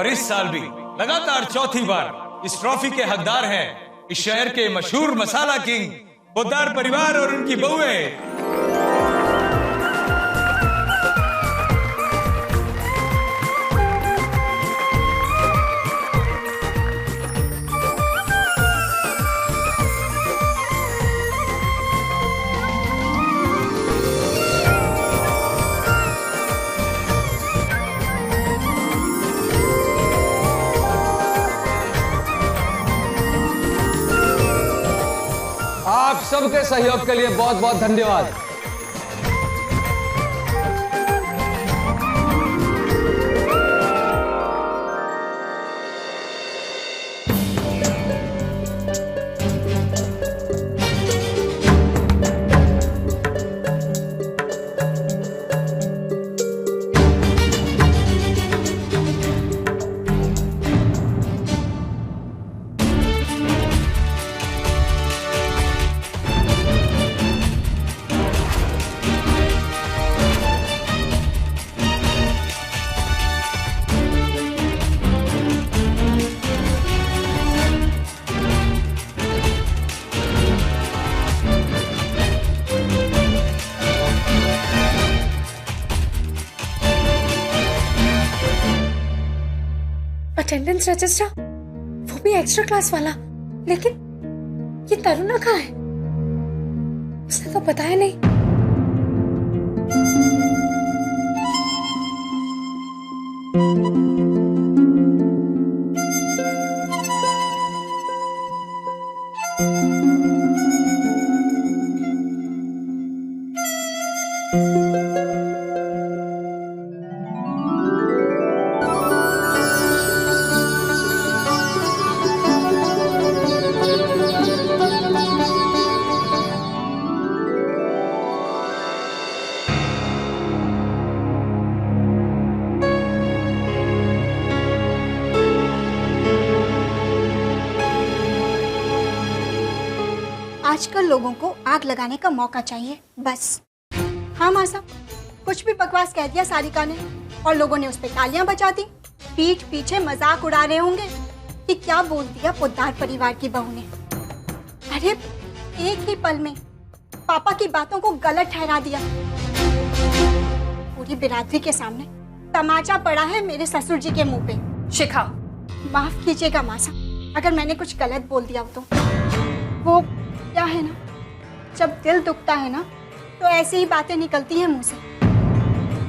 और इस साल भी लगातार चौथी बार इस ट्रॉफी के हकदार हैं इस शहर के मशहूर मसाला किंग पोद्दार परिवार और उनकी बहुएं। आप सबके सहयोग के लिए बहुत बहुत धन्यवाद। अटेंडेंस रजिस्टर, वो भी एक्स्ट्रा क्लास वाला। लेकिन ये तरुणा कहाँ है? उसने तो बताया नहीं। आजकल लोगों को आग लगाने का मौका चाहिए बस। हाँ मासा, कुछ भी बकवास कह दिया सारिका ने और लोगों ने उस पे तालियां बजा दी। पीठ पीछे मजाक उड़ा रहे होंगे कि क्या बोल दिया पोद्दार परिवार की बहू ने। अरे एक ही पल में पापा की बातों को गलत ठहरा दिया। पूरी बिरादरी के सामने तमाचा पड़ा है मेरे ससुर जी के मुंह पे। शिखा, माफ कीजिएगा मासा, अगर मैंने कुछ गलत बोल दिया हो तो। वो क्या है ना, जब दिल दुखता है ना तो ऐसी ही बातें निकलती हैं मुंह से।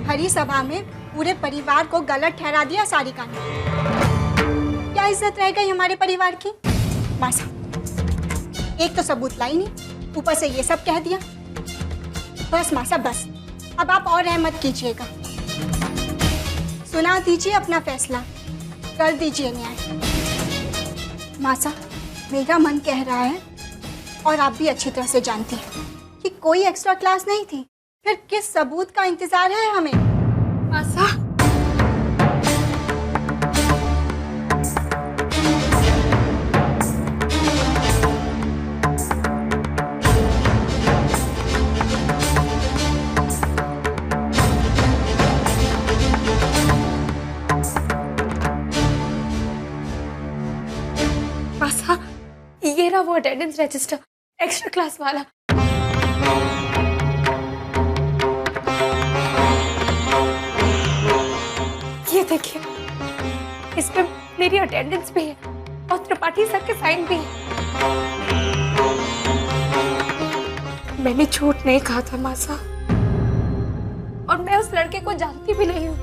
हरी सभा में पूरे परिवार को गलत ठहरा दिया सारिका ने। क्या इज्जत रह गई हमारे परिवार की? मासा, एक तो सबूत लाई नहीं, ऊपर से ये सब कह दिया। बस मासा बस, अब आप और रहमत कीजिएगा। सुना दीजिए अपना फैसला, कर दीजिए न्याय। मासा, मेरा मन कह रहा है और आप भी अच्छी तरह से जानती हैं कि कोई एक्स्ट्रा क्लास नहीं थी। फिर किस सबूत का इंतजार है हमें? मासा, मासा, ये रहा वो अटेंडेंस रजिस्टर, एक्स्ट्रा क्लास वाला। ये देखिए, इस पे मेरी अटेंडेंस भी है और त्रिपाठी सर के साइन भी है। मैंने झूठ नहीं कहा था मासा, और मैं उस लड़के को जानती भी नहीं हूँ।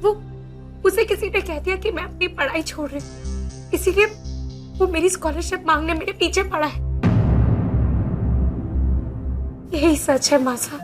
वो उसे किसी ने कह दिया कि मैं अपनी पढ़ाई छोड़ रही हूँ, इसीलिए वो मेरी स्कॉलरशिप मांगने मेरे पीछे पड़ा है। यही सच है मासा।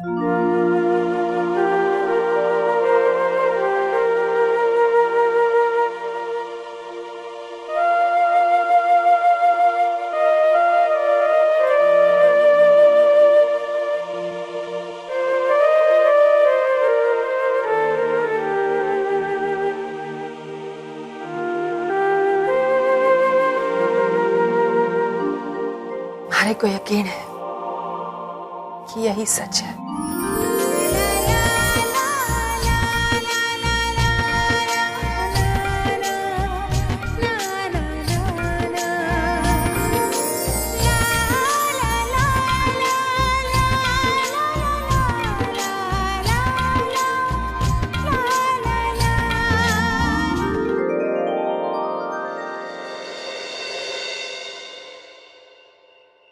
हमारे को यकीन है कि यही सच है।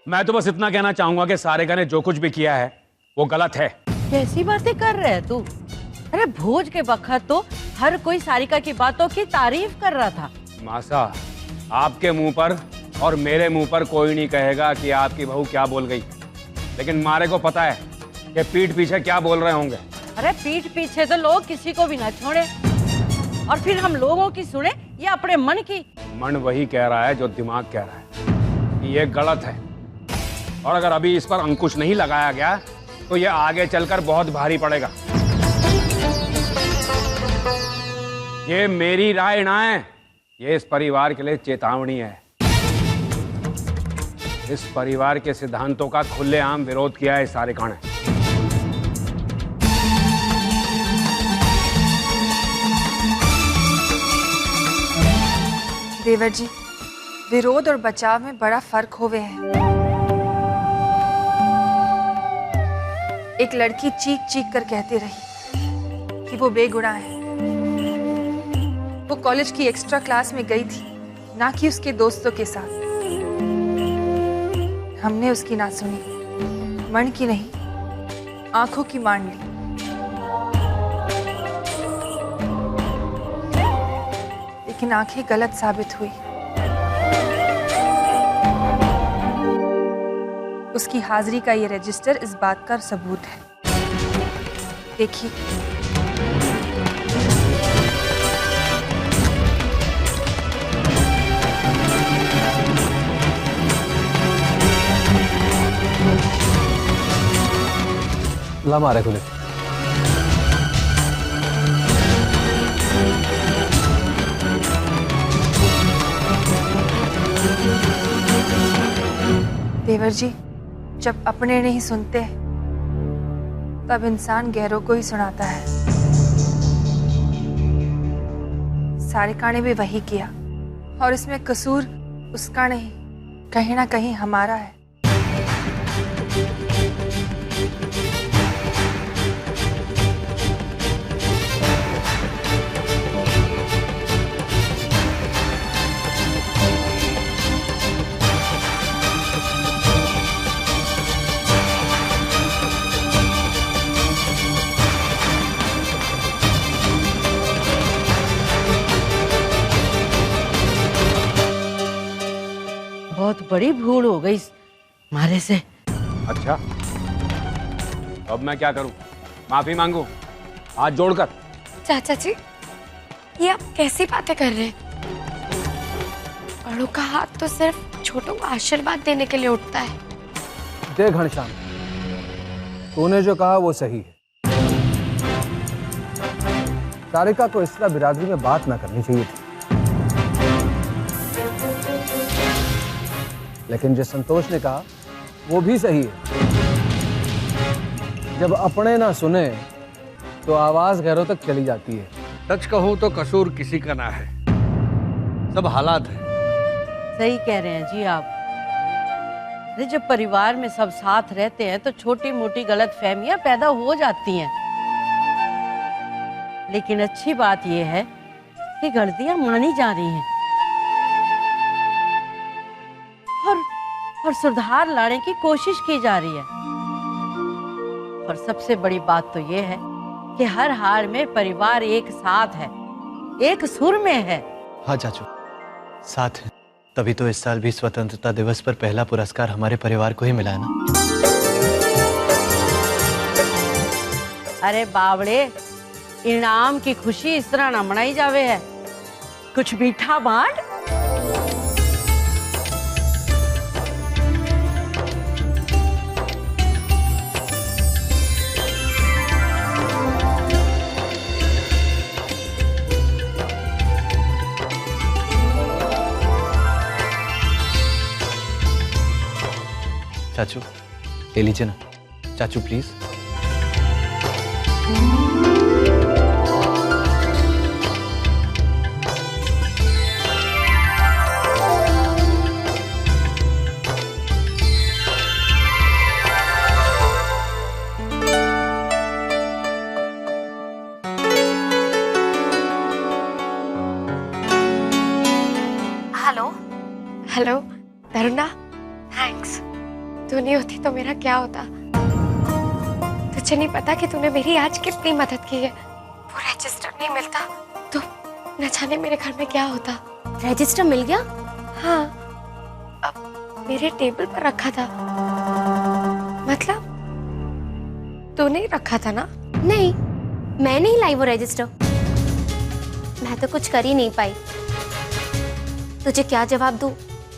मैं तो बस इतना कहना चाहूंगा कि सारिका ने जो कुछ भी किया है वो गलत है। कैसी बातें कर रहे है तू? अरे भोज के वक्त तो हर कोई सारिका की बातों की तारीफ कर रहा था। मासा, आपके मुंह पर और मेरे मुंह पर कोई नहीं कहेगा कि आपकी बहू क्या बोल गई, लेकिन मारे को पता है कि पीठ पीछे क्या बोल रहे होंगे। अरे पीठ पीछे तो लोग किसी को भी ना छोड़े, और फिर हम लोगों की सुने या अपने मन की? मन वही कह रहा है जो दिमाग कह रहा है कि ये गलत है, और अगर अभी इस पर अंकुश नहीं लगाया गया तो ये आगे चलकर बहुत भारी पड़ेगा। ये मेरी राय ना है, ये इस परिवार के लिए चेतावनी है। इस परिवार के सिद्धांतों का खुलेआम विरोध किया है सारिका ने। देवर जी, विरोध और बचाव में बड़ा फर्क होवे है। एक लड़की चीख चीख कर कहती रही कि वो बेगुनाह है। वो कॉलेज की एक्स्ट्रा क्लास में गई थी, ना कि उसके दोस्तों के साथ। हमने उसकी ना सुनी, मन की नहीं, आंखों की मान ली। लेकिन आंखें गलत साबित हुई। उसकी हाजिरी का ये रजिस्टर इस बात का सबूत है। देखिए, ला मारे खुले। देवर जी, जब अपने नहीं सुनते तब इंसान गैरों को ही सुनाता है। सारिका ने भी वही किया, और इसमें कसूर उसका नहीं, कहीं ना कहीं हमारा है। बहुत बड़ी भूल हो गई मारे से। अच्छा, अब मैं क्या करूं? माफी मांगू हाथ जोड़कर? चाचा जी, ये आप कैसी बातें कर रहे हैं? बड़ों का हाथ तो सिर्फ छोटों को आशीर्वाद देने के लिए उठता है। देख घनश्याम, तूने जो कहा वो सही है। सारिका को इस तरह बिरादरी में बात ना करनी चाहिए थी। लेकिन जो संतोष ने कहा वो भी सही है। जब अपने ना सुने तो आवाज गैरों तक चली जाती है। सच कहूं तो कसूर किसी का ना है, सब हालात है। सही कह रहे हैं जी आप। अरे जब परिवार में सब साथ रहते हैं तो छोटी मोटी गलतफहमियां पैदा हो जाती हैं। लेकिन अच्छी बात यह है कि गलतियां मानी जा रही हैं और सुधार लाने की कोशिश की जा रही है। और सबसे बड़ी बात तो यह है कि हर हार में परिवार एक साथ है, एक सुर में है। हाँ चाचू, साथ है। तभी तो इस साल भी स्वतंत्रता दिवस पर पहला पुरस्कार हमारे परिवार को ही मिला है ना। अरे बावड़े, इनाम की खुशी इस तरह ना मनाई जावे है। कुछ मीठा बांट। चाचू ले लीजिए ना, चाचू please. Hello hello, Taruna, thanks. तू नहीं होती तो मेरा क्या होता। तुझे नहीं पता कि तूने मेरी आज कितनी मदद की है। वो रजिस्टर नहीं मिलता तो न जाने मेरे घर में क्या होता। रजिस्टर मिल गया? हाँ, अब मेरे टेबल पर रखा था। मतलब तूने ही रखा था ना? नहीं, मैं नहीं लाई वो रजिस्टर। मैं तो कुछ कर ही नहीं पाई। तुझे क्या जवाब दूं,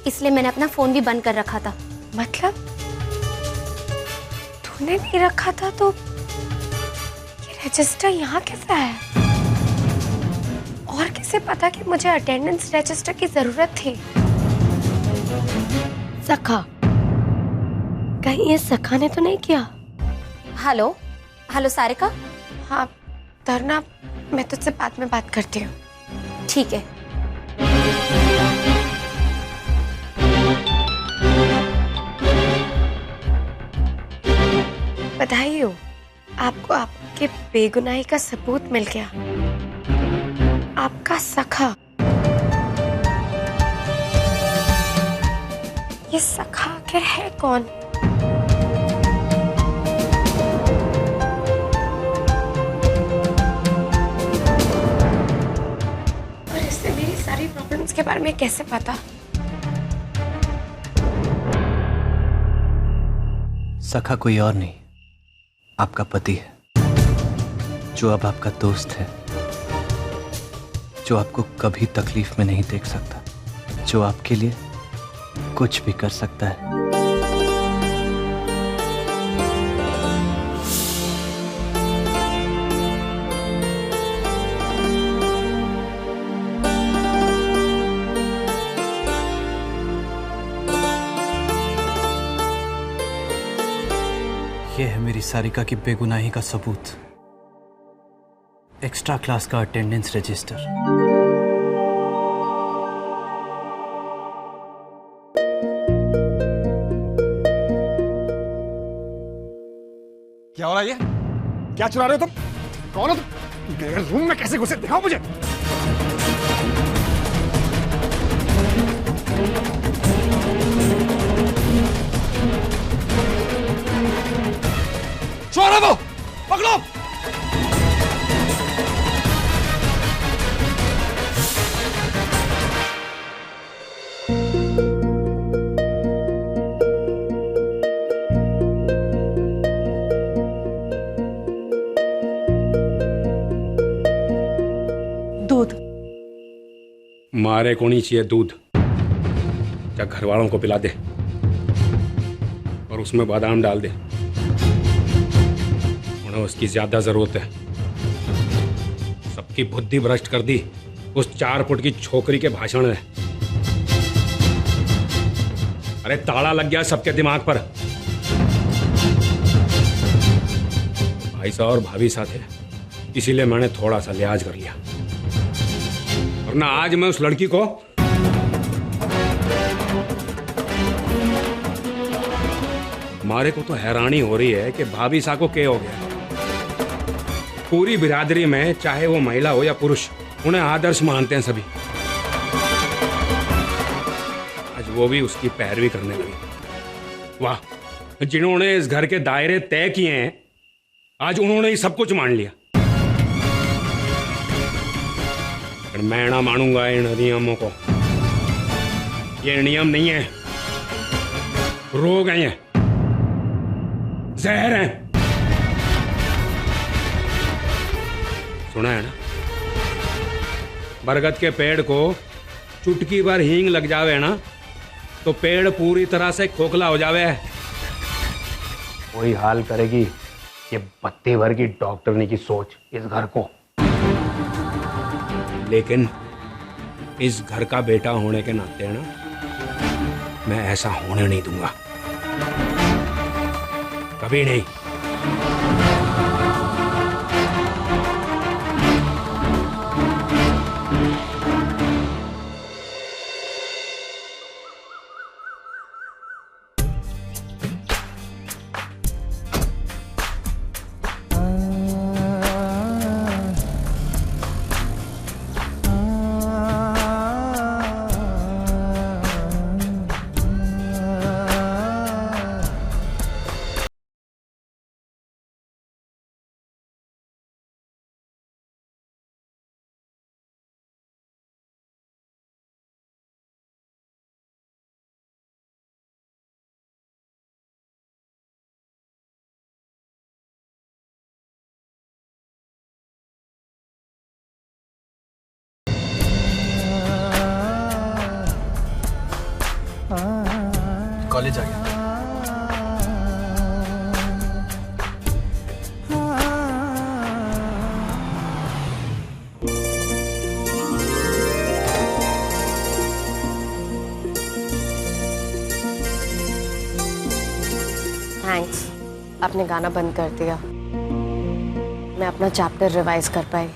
इसलिए मैंने अपना फोन भी बंद कर रखा था। मतलब तूने नहीं रखा था तो ये रजिस्टर यहाँ कैसा है? और किसे पता कि मुझे अटेंडेंस रजिस्टर की जरूरत थी? सखा, कहीं ये सखा ने तो नहीं किया? Hello hello Sarika. हाँ तरना, मैं तुझसे बाद में बात करती हूँ। ठीक है। बधाई हो, आपको आपके बेगुनाही का सबूत मिल गया। आपका सखा। ये सखा आखिर है कौन? और इससे मेरी सारी प्रॉब्लम्स के बारे में कैसे पता? सखा कोई और नहीं, आपका पति है, जो अब आपका दोस्त है, जो आपको कभी तकलीफ में नहीं देख सकता, जो आपके लिए कुछ भी कर सकता है। यह है मेरी सारिका की बेगुनाही का सबूत, एक्स्ट्रा क्लास का अटेंडेंस रजिस्टर। क्या हो रहा है ये? क्या चुरा रहे हो तुम? कौन हो तुम? मेरे रूम में कैसे घुसे? दिखाओ मुझे। चोर है वो, पकड़ो। दूध। मारे को नहीं चाहिए दूध, जा घर वालों को पिला दे और उसमें बादाम डाल दे, उन्हें उसकी ज्यादा जरूरत है। सबकी बुद्धि भ्रष्ट कर दी उस 4 फुट की छोकरी के भाषण ने। अरे ताला लग गया सबके दिमाग पर। भाई साहब और भाभी साथ है, इसीलिए मैंने थोड़ा सा लिहाज कर लिया, वरना आज मैं उस लड़की को हमारे को तो हैरानी हो रही है कि भाभी साहब को क्या हो गया। पूरी बिरादरी में चाहे वो महिला हो या पुरुष, उन्हें आदर्श मानते हैं सभी। आज वो भी उसकी पैरवी करने लगी। वाह, जिन्होंने इस घर के दायरे तय किए हैं, आज उन्होंने ही सब कुछ मान लिया। पर मैं ना मानूंगा इन नियमों को। ये नियम नहीं है, रोग हैं, जहर हैं। सुना है ना, बरगद के पेड़ को चुटकी भर हींग लग जावे ना तो पेड़ पूरी तरह से खोखला हो जावे। वही हाल करेगी ये पत्ते भर की डॉक्टरनी की सोच इस घर को। लेकिन इस घर का बेटा होने के नाते ना, मैं ऐसा होने नहीं दूंगा, कभी नहीं। कॉलेज आ गया। थैंक्स, आपने गाना बंद कर दिया। मैं अपना चैप्टर रिवाइज कर पाई।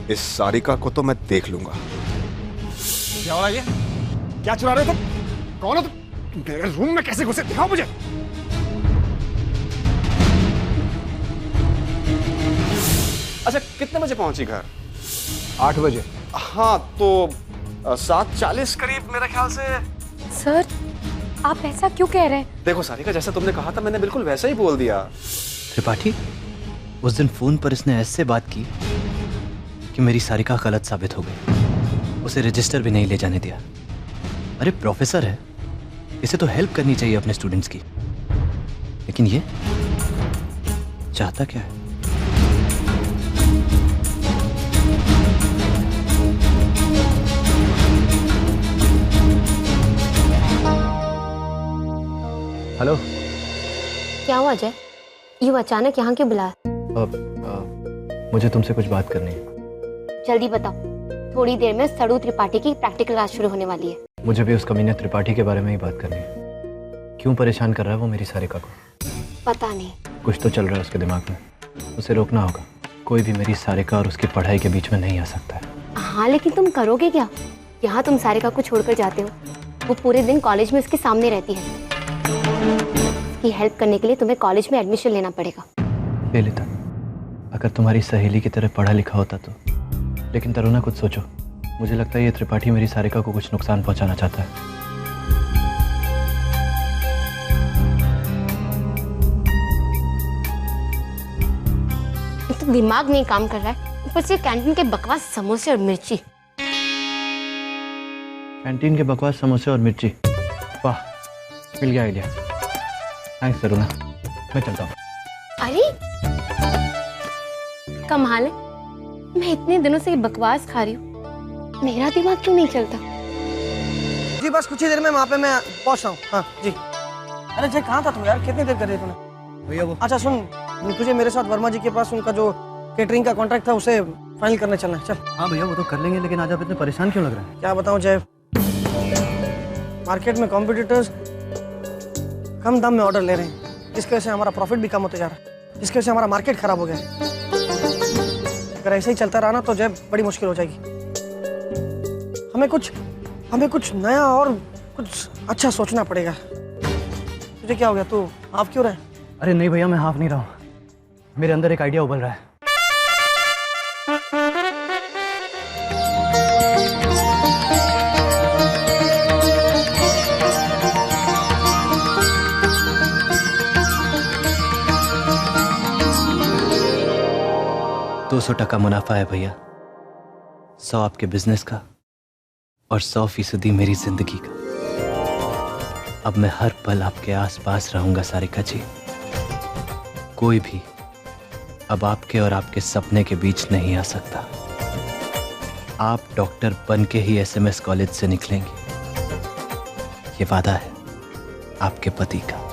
इस सारिका को तो मैं देख लूंगा। क्या हो रहा है ये? क्या चुरा रहे हो तुम? कौन हो तुम? मेरे रूम में कैसे घुसे? दिखाओ मुझे। अच्छा, कितने बजे पहुंची घर? 8 बजे। हाँ, तो 7:40 करीब मेरे ख्याल से। सर, आप ऐसा क्यों कह रहे हैं? देखो सारिका, जैसा तुमने कहा था मैंने बिल्कुल वैसा ही बोल दिया। त्रिपाठी, उस दिन फोन पर इसने ऐसे बात की कि मेरी सारिका गलत साबित हो गई। उसे रजिस्टर भी नहीं ले जाने दिया। अरे प्रोफेसर है, इसे तो हेल्प करनी चाहिए अपने स्टूडेंट्स की, लेकिन ये चाहता क्या है? हेलो। क्या हुआ अजय? यूं अचानक यहाँ क्यों बुलाया? मुझे तुमसे कुछ बात करनी है। जल्दी बताओ, थोड़ी देर में सड़ू त्रिपाठी की प्रैक्टिकल क्लास शुरू होने वाली है। मुझे भी उस कमीने त्रिपाठी के बारे में ही बात करनी है। क्यों परेशान कर रहा है वो मेरी सारिका को? पता नहीं, कुछ तो चल रहा है उसके दिमाग में। उसे रोकना होगा। कोई भी मेरी सारिका और उसकी पढ़ाई के बीच में नहीं आ सकता है। हाँ, लेकिन तुम करोगे क्या? यहाँ तुम सारिका को छोड़कर जाते हो, वो पूरे दिन कॉलेज में उसके सामने रहती है। उसकी हेल्प करने के लिए तुम्हें कॉलेज में एडमिशन लेना पड़ेगा। ले लेता, अगर तुम्हारी सहेली की तरह पढ़ा लिखा होता तो। लेकिन तरुणा, कुछ सोचो। मुझे लगता है ये त्रिपाठी मेरी सारिका को कुछ नुकसान पहुंचाना चाहता है। तो दिमाग नहीं काम कर रहा है, ऊपर से कैंटीन के बकवास समोसे और मिर्ची। कैंटीन के बकवास समोसे और मिर्ची, वाह, मिल गया आइडिया। थैंक्स तरुणा, मैं चलता हूँ। अरे कमाल है, मैं इतने दिनों से ये बकवास खा रही हूँ, मेरा दिमाग क्यों नहीं चलता? जी बस कुछ ही देर में वहाँ पे मैं पहुँच रहा हूँ। हाँ जी। अरे जय, कहाँ था तू यार? कितनी देर कर रही तूने? भैया वो। अच्छा सुन, तुझे मेरे साथ वर्मा जी के पास उनका जो केटरिंग का कॉन्ट्रैक्ट था उसे फाइनल करने चलना है। चल। हाँ भैया, वो तो कर लेंगे, लेकिन आज आप इतने परेशान क्यों लग रहे हैं? क्या बताऊँ जय, मार्केट में कॉम्पिटिटर्स कम दाम में ऑर्डर ले रहे हैं, जिसकी वजह से हमारा प्रॉफिट भी कम होते जा रहा है, जिसकी वजह से हमारा मार्केट खराब हो गया है। अगर ऐसे ही चलता रहा ना तो जय बड़ी मुश्किल हो जाएगी। हमें कुछ नया और कुछ अच्छा सोचना पड़ेगा। तुझे क्या हो गया? तू हाफ क्यों रहा है? अरे नहीं भैया, मैं हाफ नहीं रहा हूँ। मेरे अंदर एक आइडिया उबल रहा है। $200 मुनाफा है भैया, 100 आपके बिजनेस का और 100% मेरी जिंदगी का। अब मैं हर पल आपके आसपास रहूंगा सारिका जी। कोई भी अब आपके और आपके सपने के बीच नहीं आ सकता। आप डॉक्टर बन के ही SMS कॉलेज से निकलेंगे, ये वादा है आपके पति का।